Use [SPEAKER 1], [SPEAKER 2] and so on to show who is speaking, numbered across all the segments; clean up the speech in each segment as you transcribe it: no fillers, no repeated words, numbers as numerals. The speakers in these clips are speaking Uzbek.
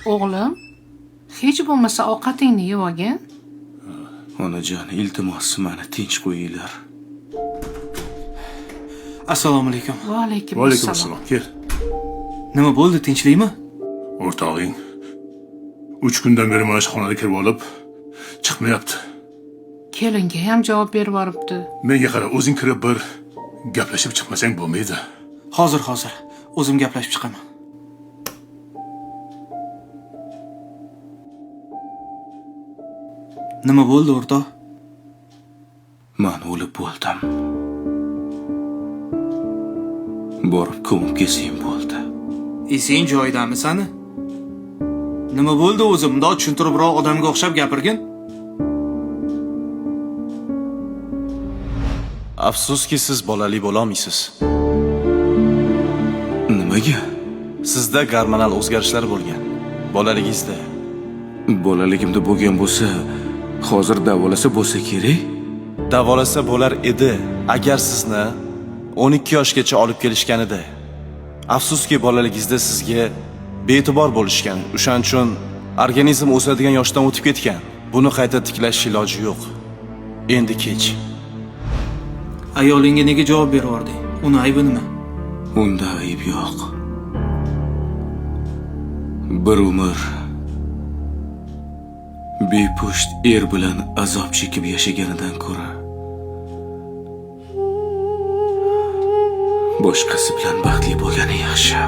[SPEAKER 1] O'g'lim, hech bo'lmasa ovqatingni yeb olgin.
[SPEAKER 2] Onajon, iltimos meni tinch qo'yinglar.
[SPEAKER 3] Assalomu alaykum.
[SPEAKER 1] Va alaykum
[SPEAKER 4] Vaalaykum
[SPEAKER 1] assalom.
[SPEAKER 4] assalom. Kel.
[SPEAKER 3] Nima bo'ldi, tinchlikmi?
[SPEAKER 4] O'rtog'ing 3 kundan beri mana shu xonaga kirib olib, chiqmayapti.
[SPEAKER 1] Kelinga ham javob berib yoribdi.
[SPEAKER 4] Menga qara, o'zing kirib bir gaplashib chiqmasang bo'lmaydi.
[SPEAKER 3] Hozir. O'zim gaplashib chiqaman. Nima bo'ldi, o'rtoq?
[SPEAKER 2] Men o'lib bo'ldim. Borib ko'mib kesing bo'ldi.
[SPEAKER 3] Esing joyidami sani? Nima bo'ldi o'zi? Bundoq tushuntiribroq odamga o'xshab gapirgin.
[SPEAKER 5] Afsuski siz bolali bo'la olmaysiz.
[SPEAKER 2] Nimaga?
[SPEAKER 5] Sizda gormonal o'zgarishlar bo'lgan. Bolaligingizda.
[SPEAKER 2] Bolaligimda bo'lgan bo'lsa, hozir davolasa bo'lsa kerak.
[SPEAKER 5] Davolasa bo'lar edi, agar sizni 12 yoshgacha olib kelishganida. Afsuski bolaligingizda sizga bee'tibor bo'lishgan. O'shaning uchun organizm o'sadigan yoshdan o'tib ketgan. Buni qayta tiklash iloji yo'q. Endi kech.
[SPEAKER 3] Ayolingga nega javob berib yubording? Uni aybi nima?
[SPEAKER 2] Unda ayb yo'q. Bir umr bepusht er bilan azob chekib yashaganidan ko'ra boshqasi bilan baxtli bo'lgani yaxshi.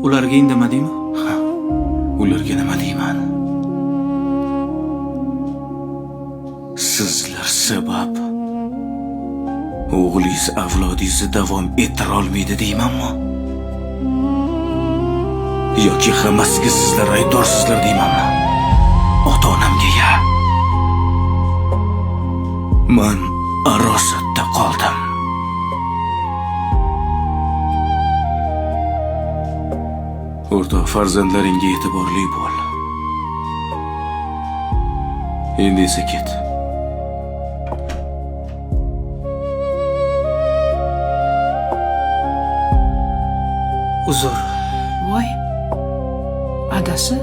[SPEAKER 3] Ularga indamadingmi?
[SPEAKER 2] Ularga nima deyman? Sizlar sabab o'g'lingiz avlodingizni davom ettira olmaydi deymanmi? Yoki hammasiga sizlar aybdorsizlar deymanmi? Ota-onamga ya. Men arosatda qoldim. O'rtoq, farzandlaringga e'tiborli bo'l. Endi esa ket.
[SPEAKER 3] Uzr.
[SPEAKER 1] Voy. Adasi